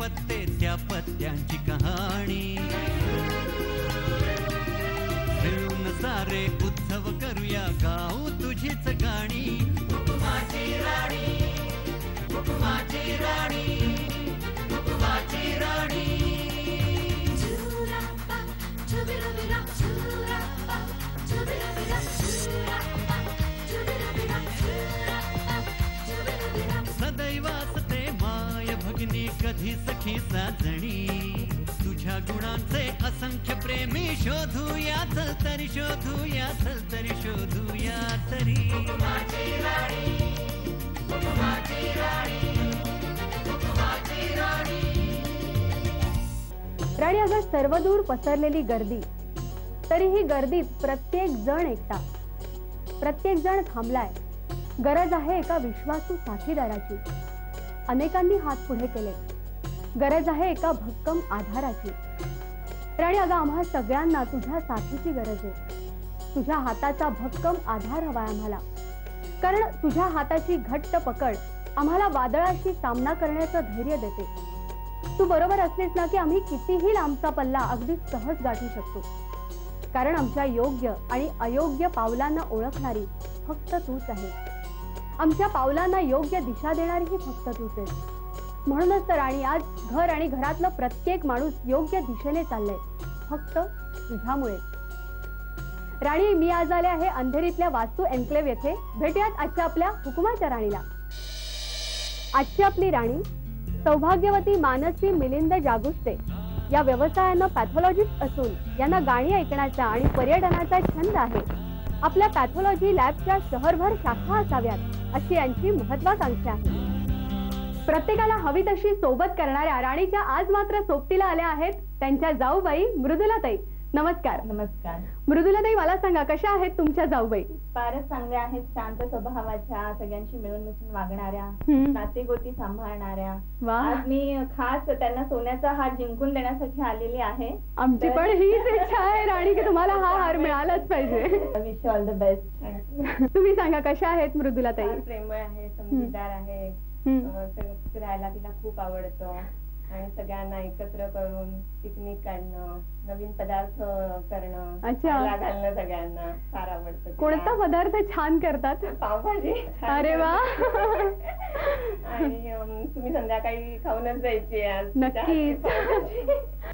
पत्ते त्या पत्त्यांची कहाणी मिळून सारे उत्सव करूया गाऊ तुझीच गाणी माझी राणी माझी राणी माझी राणी सदैव असते माय भगिनी कधी सखी साजणी तुझ्या गुणांचे असंख्य प्रेमी शोधूया चल तरी शोधूया चल तरी शोधूया तरी माझी राणी माझी राणी माझी राणी. राणी अगं सर्वदूर पसरलेली गर्दी तरीही गर्दीत प्रत्येक जण एकटा प्रत्येक जण थांबलाय. गरज आहे एका विश्वासू साथीदाराची. अनेकांनी हात पुढे केले. गरज आहे एका भक्कम आधाराची. राणी अगं आम्हा सगळ्यांना तुझ्या साथीची गरज आहे. तुझ्या हाताचा भक्कम आधार हवाय आम्हाला. कारण तुझ्या हाताची घट्ट पकड आम्हाला वादळाशी सामना करण्याचं धैर्य देते. तू बरोबर असलीस ना की आम्ही कितीही लांबचा पल्ला अगदी सहज गाठू शकतो. कारण आमच्या योग्य आणि अयोग्य पावलांना ओळखणारी फक्त तूच आहे. आमच्या पावलांना योग्य दिशा देणारीही फक्त तूच आहेस. म्हणूनच तर राणी आज घर आणि घरातलं प्रत्येक माणूस योग्य दिशेने चाललंय फक्त तुझ्यामुळे. राणी मी आज आले आहे अंधेरीतल्या वास्तू एन्क्लेव्ह येथे. भेटूयात आजच्या आपल्या हुकुमाच्या राणीला. आजची आपली राणी सौभाग्यवती मानसी मिलिंद जागुष्टे या व्यवसायानं पॅथॉलॉजिस्ट असून यांना गाणी ऐकण्याचा आणि पर्यटनाचा छंद आहे. आपल्या पॅथॉलॉजी लॅबच्या शहरभर शाखा असाव्यात अशी यांची महत्वाकांक्षा आहे. प्रत्येकाला हवी तशी सोबत करणाऱ्या राणीच्या आज मात्र सोबतीला आल्या आहेत त्यांच्या जाऊबाई मृदुलाताई. नमस्कार. नमस्कार. मृदुलाताई मला सांगा कशा आहेत तुमच्या जाऊबाई? फारच चांगल्या आहेत. शांत स्वभावाच्या, सगळ्यांशी मिळून मिसळून वागणाऱ्या, नातेगोती सांभाळणाऱ्या. आज मी खास त्यांना सोन्याचा हार जिंकून देण्यासाठी आलेली आहे. आमची पण हीच इच्छा आहे राणी की तुम्हाला हा हार मिळालाच पाहिजे. Wish all the best. तुम्ही सांगा कशा आहेत मृदुलाताई? प्रेमळ आहे, समजूतदार आहे, फिरायला तिला खूप आवडतं आणि सगळ्यांना एकत्र करून पिकनिक काढणं, नवीन पदार्थ करणं, खायला घालणं सगळ्यांना फार आवडतं. कोणता पदार्थ छान करतात? पावभाजी. अरे वा. आणि तुम्ही संध्याकाळी खाऊनच जायची आज. नक्कीच.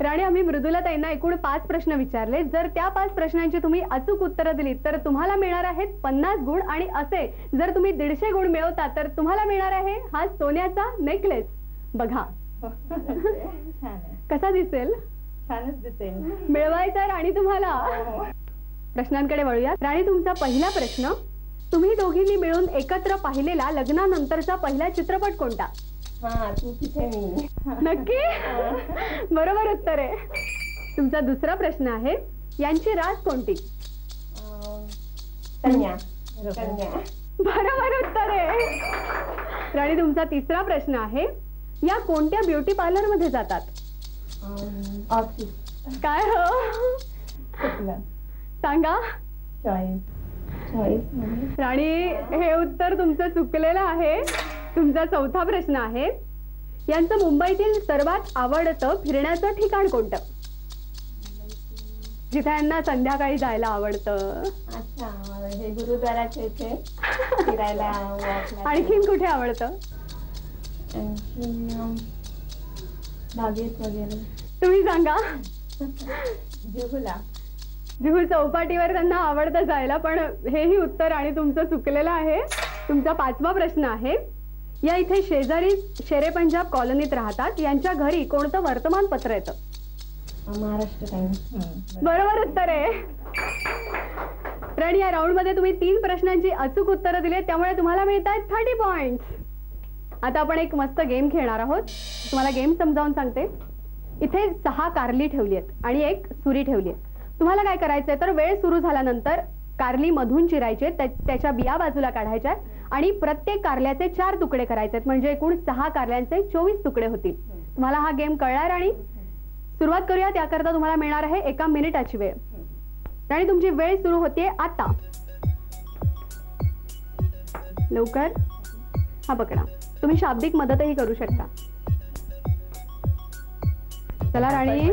राणी आम्ही मृदुलाताईंना एकूण 5 प्रश्न विचारले. जर त्या 5 प्रश्नांची तुम्ही अचूक उत्तरं दिलीत तर तुम्हाला मिळणार आहेत 50 गुण. आणि असे जर तुम्ही 150 गुण मिळवता तर तुम्हाला मिळणार आहे हा सोन्याचा नेकलेस. बघा कसा दिसेल? छानच दिसेल. मिळवायचा राणी तुम्हाला. प्रश्नांकडे वळूया. राणी तुमचा पहिला प्रश्न, तुम्ही दोघींनी मिळून एकत्र पाहिलेला लग्नानंतरचा पहिला चित्रपट कोणता? तू तिथे मी. नक्की? बरोबर उत्तर आहे. तुमचा दुसरा प्रश्न आहे, यांची रास कोणती? कन्या. बरोबर उत्तर आहे. राणी तुमचा तिसरा प्रश्न आहे, या कोणत्या ब्युटी पार्लर मध्ये जातात? काय हो सांगा. राणी हे उत्तर तुमचं चुकलेलं आहे. तुमचा चौथा प्रश्न आहे, यांचं मुंबईतील सर्वात आवडतं फिरण्याचं ठिकाण कोणतं? जिथे यांना संध्याकाळी जायला आवडतं. अच्छा, हे गुरुद्वाराच्या इथे फिरायला. आणखीन कुठे आवडतं? बागेत वगैरे. तुम्ही सांगा. जुहूला. जुहू चौपाटीवर त्यांना आवडतं जायला. पण हेही उत्तर आणि तुमचं चुकलेलं आहे. तुमचा पाचवा प्रश्न आहे, या इथे शेजारी शेरे पंजाब कॉलनीत राहतात, यांच्या घरी कोणतं वर्तमानपत्र येतं? महाराष्ट्र टाइम्स. बरोबर उत्तर आहे. राणी या राऊंड मध्ये तुम्ही 3 प्रश्नांची अचूक उत्तरं दिली, त्यामुळे तुम्हाला मिळतात 30 पॉइंट्स. आता आपण एक मस्त गेम खेळणार आहोत. तुम्हाला गेम समजावून सांगते. इथे 6 कारली ठेवली आहेत आणि 1 सुरी ठेवली आहे. तुम्हाला काय करायचंय तर वेळ सुरू झाल्यानंतर कारली मधून चिरायचे, त्याच्या बिया बाजूला काढायच्या आणि प्रत्येक कारल्याचे 4 तुकडे करायचे, म्हणजे एकूण 6 कारल्यांचे 24 तुकडे होतील. तुम्हाला हा गेम कळणार? आणि सुरुवात करूया. त्याकरता तुम्हाला मिळणार आहे 1 मिनिटाची वेळ. आणि तुमची वेळ सुरू होते आता. लवकर. हा पकडा. तुम्ही शाब्दिक मदतही करू शकता. चला राणी.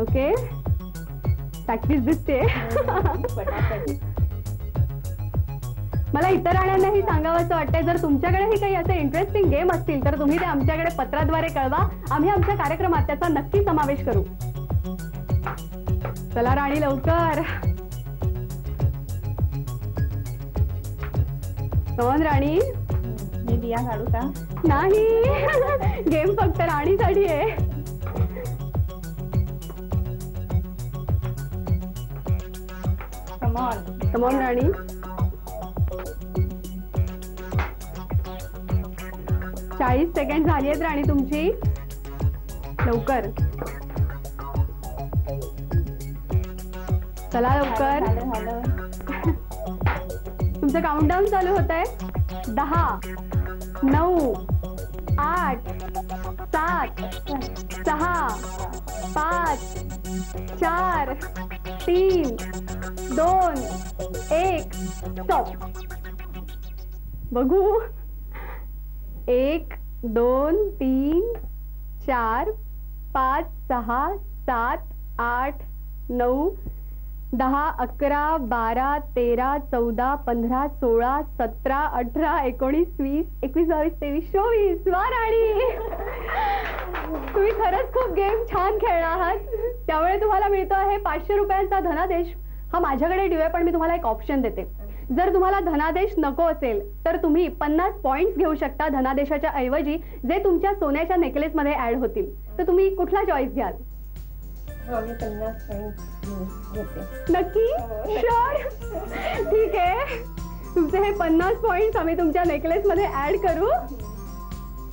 ओके, प्रॅक्टिस दिसते. मला इतर राण्यांनाही सांगावंसं वाटतंय, जर तुमच्याकडेही काही असे इंटरेस्टिंग गेम असतील तर तुम्ही ते आमच्याकडे पत्राद्वारे कळवा. आम्ही आमच्या कार्यक्रमात त्याचा नक्की समावेश करू. चला राणी लवकर. कोण राणी? मी बिया काढू का? नाही, गेम फक्त राणीसाठी आहे. कमॉन राणी. चाळीस सेकंड झाली आहेत राणी तुमची. लवकर चला लवकर. तुमचं काउंटडाऊन चालू होत आहे. 10, 9, 8, 7, 6, 5, 4, 3, 2, 1. स्टॉप. बघू. 1, 2, 3, 4, 5, 6, 7, 8, 9, 10, 11, 12, 13, 14, 15, 16, 17, 18, 19, 20, 21, 22, 23, 24. वा राणी, तुम्ही खरंच खूप गेम छान खेळला आहात. त्यामुळे तुम्हाला मिळतो आहे 500 रुपयांचा धनादेश. हा माझ्याकडे ड्यू आहे, पण मी तुम्हाला एक ऑप्शन देते. जर तुम्हाला धनादेश नको असेल तर तुम्ही 50 पॉइंट्स घेऊ शकता धनादेशाच्या ऐवजी, जे तुमच्या सोन्याच्या नेकलेस मध्ये ऍड होतील. तर तुम्ही कुठला चॉईस घ्याल? 50 पॉइंट्स घेते. नक्की? शुअर? ठीक आहे, तुमचे हे 50 पॉइंट्स आम्ही तुमच्या नेकलेस मध्ये ऍड करू.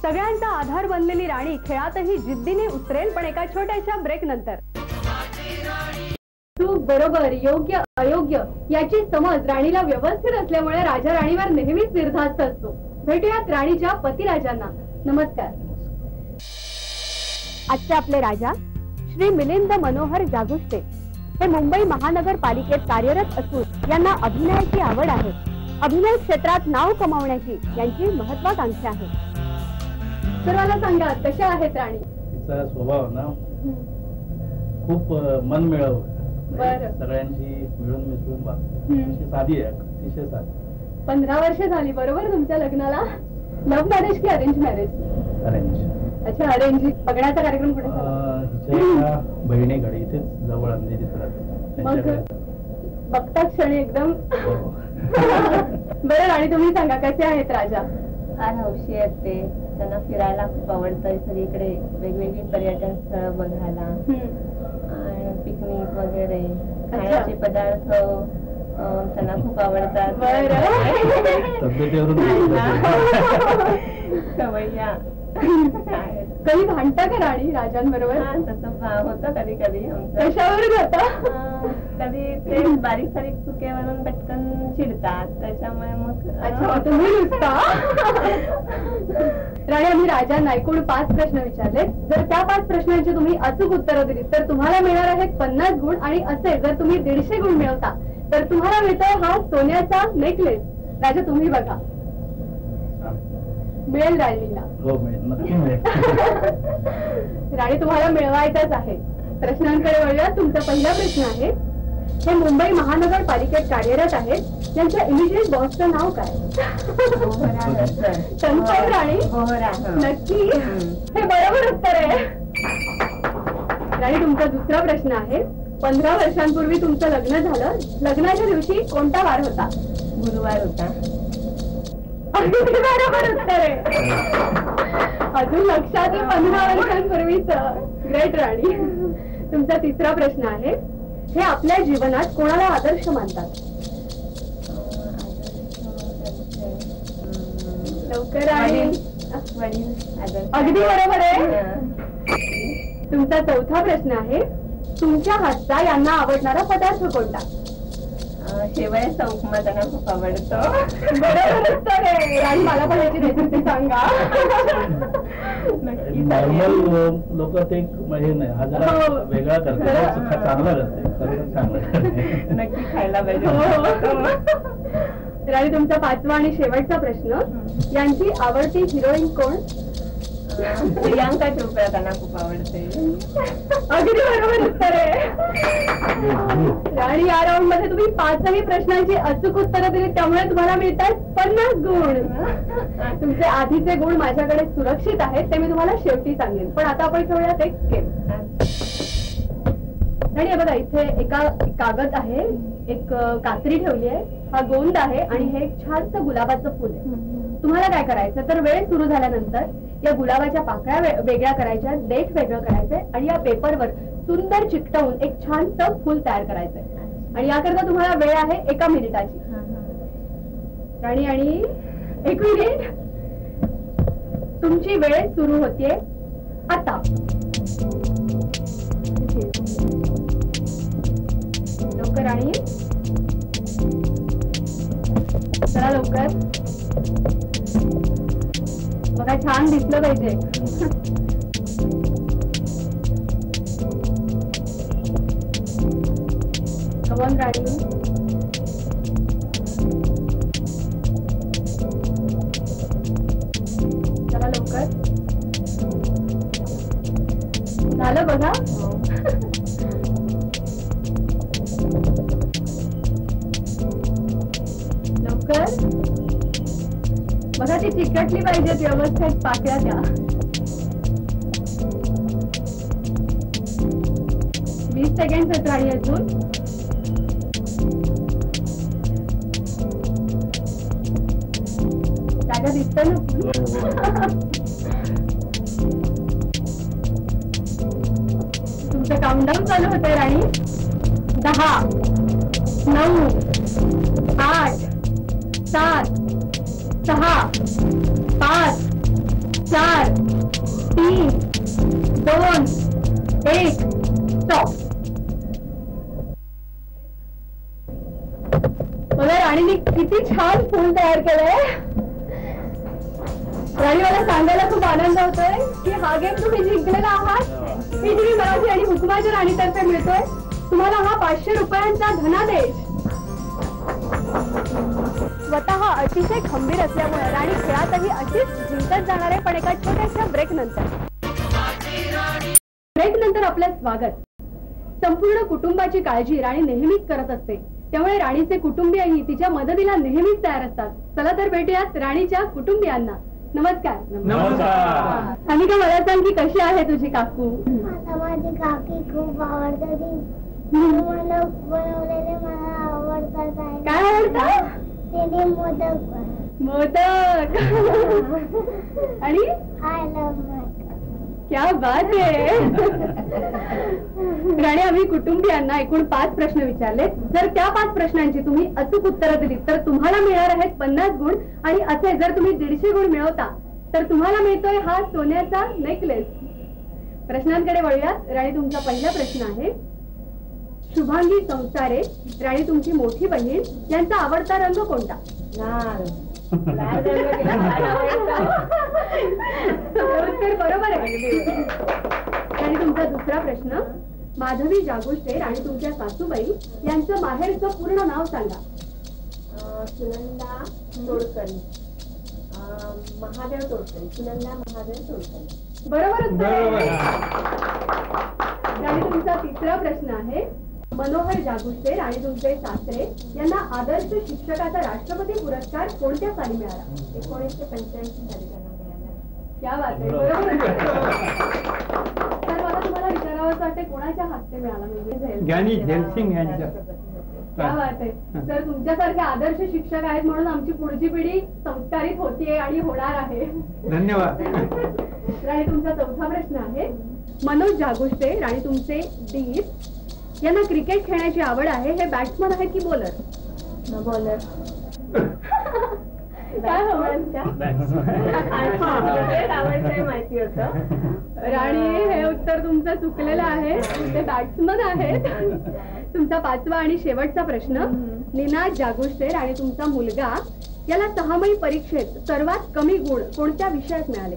सगळ्यांचा आधार बनलेली राणी खेळातही जिद्दीने उतरेल, पण एका छोट्याशा ब्रेक नंतर. चूक, बरोबर, योग्य, अयोग्य याची समज राणीला व्यवस्थित असल्यामुळे राजा राणीवर नेहमीच निर्धास्त असतो. भेटूयात राणीच्या पतिराजांना. नमस्कार. आजचे आपले राजा श्री मिलिंद मनोहर जागुष्टे हे मुंबई महानगरपालिकेत कार्यरत असून यांना अभिनयाची आवड आहे. अभिनय क्षेत्रात नाव कमावण्याची यांची महत्वाकांक्षा आहे. तर मला सांगा, कशा आहेत राणी? तिचा स्वभाव ना खूप मनमिळावू, सगळ्यांशी मिळून मिसळून वागते. साधी आहे, अतिशय साधी. 15 वर्ष झाली बरोबर तुमच्या लग्नाला? लव्ह मॅरेज की अरेंज मॅरेज? अरेंज. अच्छा, अरेंज. बघण्याचा कार्यक्रम कुठे? हिच्या बहिणीकडे, इथेच जवळ अंधेरीत राहते. मग बघता क्षणी एकदम. बरं राणी, तुम्ही सांगा, कसे आहेत राजा? फार हौशी आहेत ते. त्यांना फिरायला खूप आवडतं. सगळीकडे वेगवेगळी पर्यटन स्थळ बघायला आणि पिकनिक वगैरे, खाण्याचे पदार्थ त्यांना खूप आवडतात. सवय्या. कधी भांडता का राणी राजांबरोबर? तसं होतं कधी कधी. कशावर होतं? कधी ते बारीक सारीक चुकीवरून पटकन चिडतात, त्याच्यामुळे मग. अच्छा, तुम्ही नुसता. राणी, आम्ही राजांना एकूण 5 प्रश्न विचारले. जर त्या 5 प्रश्नांची तुम्ही अचूक उत्तरं दिली तर तुम्हाला मिळणार आहेत 50 गुण. आणि असे जर तुम्ही 150 गुण मिळवता तर तुम्हाला मिळतो हा सोन्याचा नेकलेस. राजा, तुम्ही बघा. मिळेल राणीला? हो, नक्की मिळेल. राणी, तुम्हाला मिळवायचाच आहे. प्रश्नांकडे वळूया. तुमचा पहिला प्रश्न आहे, हे मुंबई महानगरपालिकेत कार्यरत आहेत, यांच्या इमिजिएट बॉसचं नाव काय? कन्फर्म राणी? नक्की? हे बरोबर उत्तर आहे. राणी, तुमचा दुसरा प्रश्न आहे, 15 वर्षांपूर्वी तुमचं लग्न झालं. लग्नाच्या दिवशी कोणता वार होता? गुरुवार होता. बरोबर उत्तर आहे. अजून लक्षात 15 वर्षांपूर्वीच. ग्रेट राणी. तुमचा तिसरा प्रश्न आहे, हे आपल्या जीवनात कोणाला आदर्श मानतात? लवकर राणी. अगदी बरोबर आहे. तुमचा चौथा प्रश्न आहे, तुमच्या हातचा यांना आवडणारा पदार्थ कोणता? शेवयाचा उपमा त्यांना खूप आवडतो. बरोबर उत्तर आहे. राणी, मला पण याची रेसिपी सांगा. नॉर्मल लोक ते म्हणजे नाही, हा जरा वेगळा करतात, चांगला करते. नक्की खायला पाहिजे. राणी, तुमचा 5वा आणि शेवटचा प्रश्न, यांची आवडती हिरोईन कोण? प्रियांका चोप्रा त्यांना खूप आवडते. अगदी बरोबर उत्तर आहे. आणि या राऊंड मध्ये तुम्ही 5ही प्रश्नांची अचूक उत्तरं दिली, त्यामुळे तुम्हाला मिळतात 50 गुण. तुमचे आधीचे गुण माझ्याकडे सुरक्षित आहेत, ते मी तुम्हाला शेवटी सांगेन. पण आता आपण खेळूयात एक गेम. आणि बघा, इथे एका कागद आहे, एक कात्री ठेवली आहे, हा गोंद आहे आणि हे एक छानसं गुलाबाचं फुल आहे. तुम्हाला काय करायचं तर वेळ सुरू झाल्यानंतर या गुलाबाच्या पाकळ्या वेगळ्या करायच्या, देठ वेगळं करायचंय आणि या पेपरवर सुंदर चिकटवून एक छानसं फुल तयार करायचंय. आणि याकरता तुम्हाला वेळ आहे 1 मिनिटाची. राणी, आणि 1 मिनिट, तुमची वेळ सुरू होतीये आता. लवकर राणी, चला लवकर. बघा, छान दिसलं पाहिजे. कमॉन राणी, चला लवकर. झालं बघा. लवकर बघा, ती चिकटली पाहिजे व्यवस्थित पाकळ्या त्या. 20 सेकंड आहेत राणी अजून. जागा दिसत ना. तुमचं काउंटडाऊन चालू होतंय राणी. 10, 9, 8, 7, 6, 5, 4, 3, 2, 1, स्टॉप. बघा, राणीने किती छान फूल तयार केलंय. राणी, मला सांगायला खूप आनंद होतोय की हा गेम तुम्ही जिंकलेला आहात. मी तुम्ही मराठी आणि हुकुमाच्या राणीतर्फे मिळतोय तुम्हाला हा 500 रुपयांचा धनादेश. स्वतः अतिशय खंबीर असल्यामुळे राणी खेळातही अशीच जिंकत जाणार आहे. पण एका छोट्याशा ब्रेक नंतर आपलं स्वागत. संपूर्ण कुटुंबाची काळजी राणी नेहमीच करत असते, त्यामुळे राणीचे कुटुंबीयही तिच्या मदतीला नेहमीच तयार असतात. चला तर भेटूयात राणीच्या कुटुंबियांना. नमस्कार. नमस्कार. अनिका, मला सांग की कशी आहे तुझी काकू? माझी काकी खूप आवडते. मला बनवलेले मला आवडतात. काय आवडतं? तिने मोदक. मोदक. आणि आय लव्ह क्या बात आहे. राणी, आम्ही कुटुंबियांना एकूण 5 प्रश्न विचारले. जर त्या 5 प्रश्नांची तुम्ही अचूक उत्तरं दिली तर तुम्हाला मिळणार आहेत 50 गुण. आणि असे जर तुम्ही 150 गुण मिळवता तर तुम्हाला मिळतोय हा सोन्याचा नेकलेस. प्रश्नांकडे वळूयात. राणी, तुमचा पहिला प्रश्न आहे. शुभांगी संसारे, राणी तुमची मोठी बहीण, यांचा आवडता रंग कोणता? लाल. उत्तर बरोबर आहे. आणि तुमचा दुसरा प्रश्न. माधवी जागुष्टे, आणि तुमच्या सासूबाई, यांचं माहेरचं पूर्ण नाव सांगा. सुनंदा तोडकरी. महादेव तोडकरी. सुनंदा महादेव तोडकरी. बरोबर उत्तर आहे. आणि तुमचा तिसरा प्रश्न आहे. मनोहर जागुष्टे, आणि तुमचे सासरे, यांना आदर्श शिक्षकाचा राष्ट्रपती पुरस्कार कोणत्या साली मिळाला? 1985 साली त्यांना मिळाला. क्या बात आहे. बरोबर. तर मला तुम्हाला विचारावं असं वाटतं, कोणाच्या हस्ते मिळाला? म्हणजे ज्ञानी झैलसिंग यांच्या. क्या बात आहे. तर तुमच्यासारखे आदर्श शिक्षक आहेत म्हणून आमची पुढची पिढी संस्कारित होतीये आणि होणार आहे. धन्यवाद. राणी, तुमचा चौथा प्रश्न आहे. मनोज जागुष्टे, राणी तुमचे दीर, यांना क्रिकेट खेळण्याची आवड आहे. हे बॅट्समन आहेत की बॉलर? बॉलर. काय हवं? आवडतंय माहिती होतं. राणी, हे उत्तर तुमचं चुकलेलं आहे. ते बॅट्समन आहेत. तुमचा 5वा आणि शेवटचा प्रश्न. निनाद जागुष्टे, आणि तुमचा मुलगा, याला 6वी परीक्षेत सर्वात कमी गुण कोणत्या विषयात मिळाले?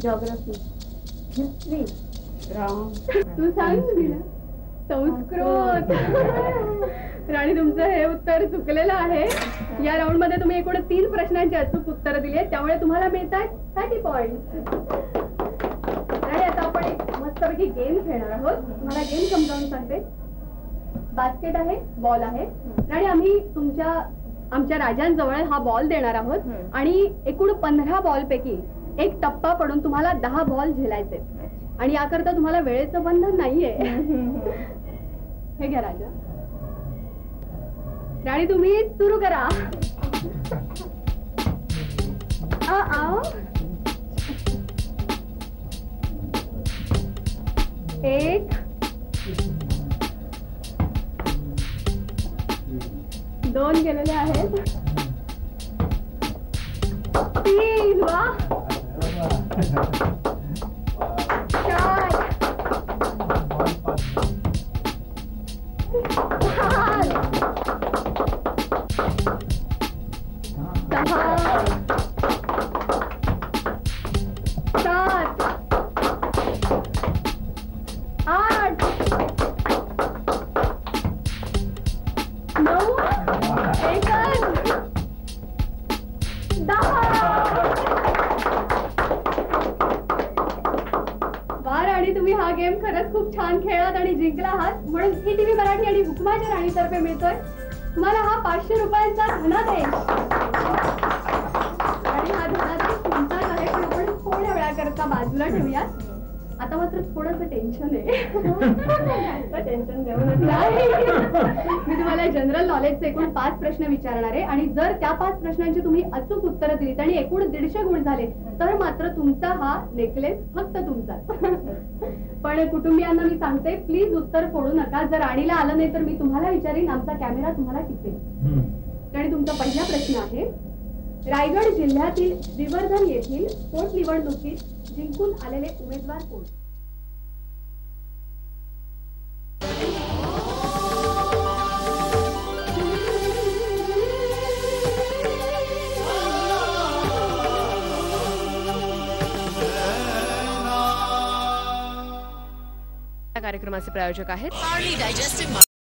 जॉग्राफी. हिस्ट्री. तू सांग. संस्कृत. राणी तुमचं हे उत्तर चुकलेलं आहे. या राऊंड मध्ये तुम्ही एकूण 3 प्रश्नांची अचूक उत्तर दिली आहेत, त्यामुळे तुम्हाला मिळतात 30 पॉइंट. आणि आता आपण एक मस्तपैकी गेम खेळणार आहोत. तुम्हाला गेम समजावून सांगते. बास्केट आहे, बॉल आहे आणि आम्ही आमच्या राजांजवळ हा बॉल देणार आहोत आणि एकूण 15 बॉल पैकी एक टप्पा पडून तुम्हाला 10 बॉल झेलायचे आणि याकरता तुम्हाला वेळेचं बंधन नाहीये. हे घ्या राजा. राणी तुम्ही सुरू करा. एक 2 गेलेले आहेत. 3 वा 4 खरंच खूप छान खेळलात आणि जिंकला आहात म्हणून ETV मराठी आणि हुकमाच्या राणीतर्फे मिळतोय तुम्हाला हा 500 रुपयांचा धनादेश. आणि हा धनादेश तुमचाच आहे, पण आपण थोड्या वेळाकरता बाजूला ठेवूयात. आता मात्र थोडंसं टेन्शन आहे. टेन्शन घेऊ नका. मी तुम्हाला जनरल नॉलेजचे एकूण 5 प्रश्न विचारणार आहे आणि जर त्या 5 प्रश्नांची तुम्ही अचूक उत्तर दिलीत आणि एकूण 150 गुण झाले तर मात्र तुमचा हा नेकलेस फक्त तुमचा. पण कुटुंबियांना मी सांगते, प्लीज उत्तर फोडू नका. जर राणीला आलं नाही तर मी तुम्हाला विचारीन, आमचा कॅमेरा तुम्हाला टिपेल. आणि तुमचा पहिला प्रश्न आहे, रायगड जिल्ह्यातील श्रीवर्धन येथील पोटनिवडणुकीत जिंकून आलेले उमेदवार कोण? कार्यक्रमाचे प्रायोजक आहेत पार्ली डायजेस्टिव्ह